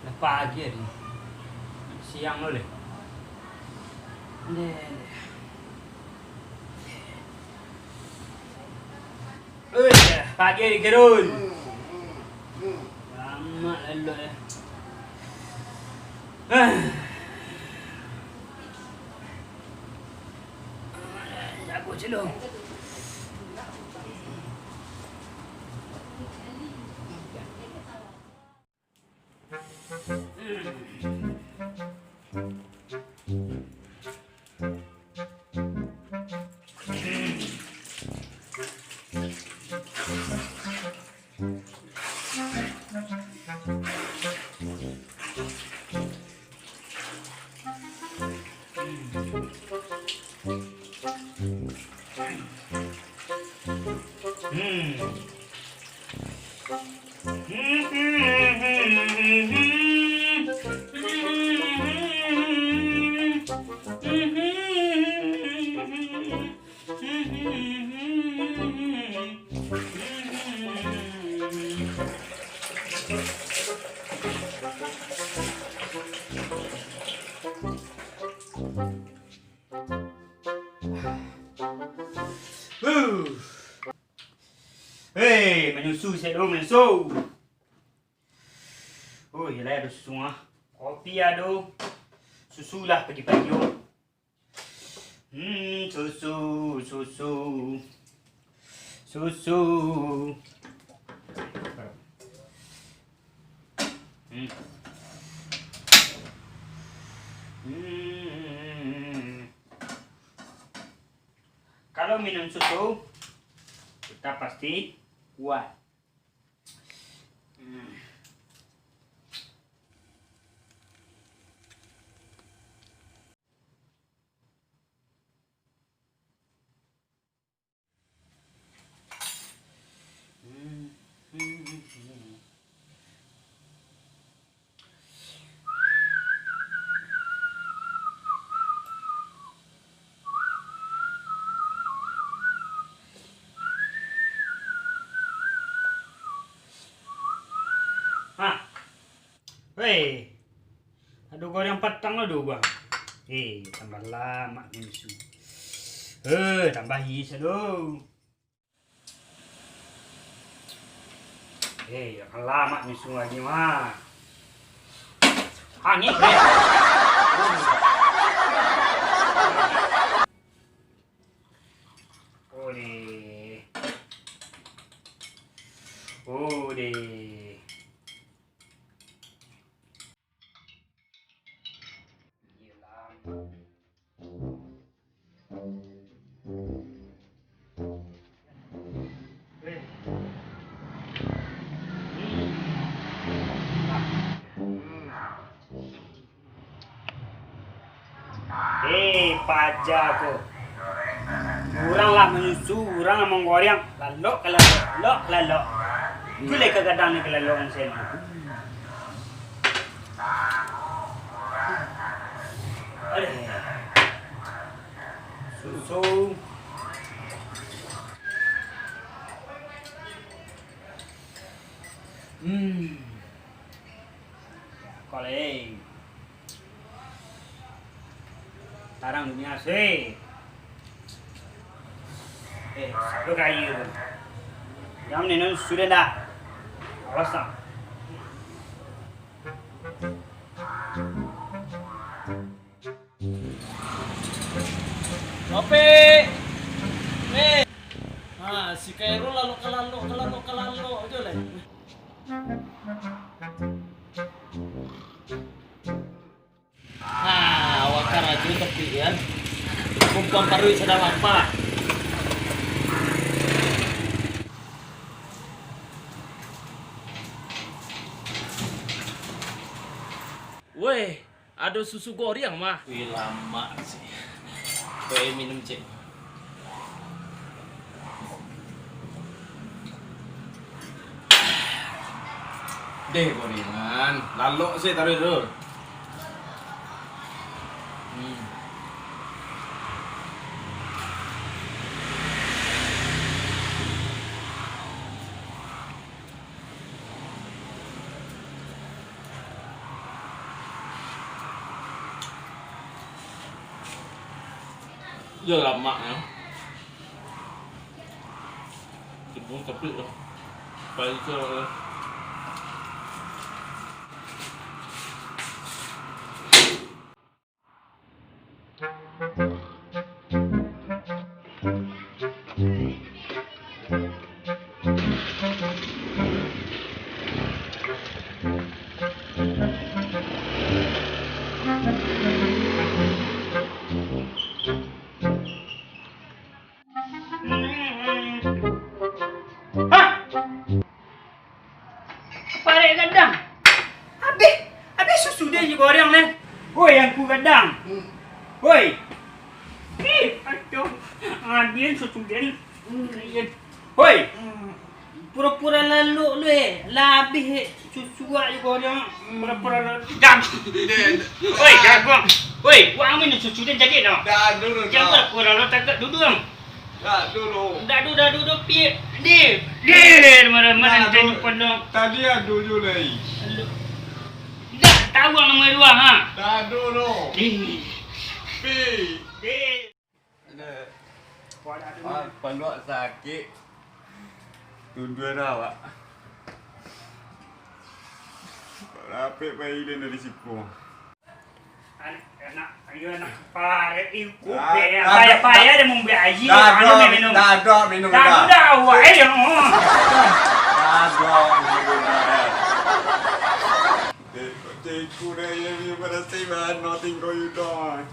Dah pagi ni. Siang dulu. Pagi ni Kerul. Lama lalu ya. Jago celung. Hei, menyusu saya dulu menyusu. Oh, yelah ada susu ah. Kopi ada. Susu lah pagi-pagi. Susu. Susu. Kalau minum susu, kita pasti kuat. Hei, aduh goreng patang aduh bang. Tambah lama menyusu. Tambah his aduh. Jangan lama menyusu lagi mah. Hangit deh. Udah. Pajago. Kurang lah menyusu, kurang lah menggoreng. Lalok. Gulai ke kadang ni ke lalok saya. Susu. Kolej. Sekarang dunia sih. Satu kayu. Jam ni sudah dah. Awas tak. Ope. Si Kairo lalu aja lah. Wakar aja tapi ya. Kumpang parui sedang apa? Weh, ada susu goreng mah. Wih, lama sih. Supaya minum cek. Deh gorengan. Lalu sih taruh dulu. Giờ làm mặn nữa. Thì muốn tập luyện đâu. Phải cho Hah? Balik kadang. Habis sudah je goreng ni. Woi, yang ku kadang. Woi. Aduh. Dia sudah. Woi. Pura-pura lalu lu Labih susu je goreng. Pura-pura lalu. Woi, jago. Woi, wang minum susu dia jadi dah. Dah dulu. Jangan pura-pura lalu tak duduk. Dah dulu. Dah duduk pi. Dia mana jadi penuh. Tadi ada dulu lagi. Dah tahu nama dua ha. Dah dulu. Pi. Pendok sakit. Tujuan awak. Rapik bayi dia dari siku. Anak pare iku be payah dia mau beli anu minum. Dah minum dah. Dah awak dia. Dah minum dah. Teku dah yang berasai bahan nothing kau you dong.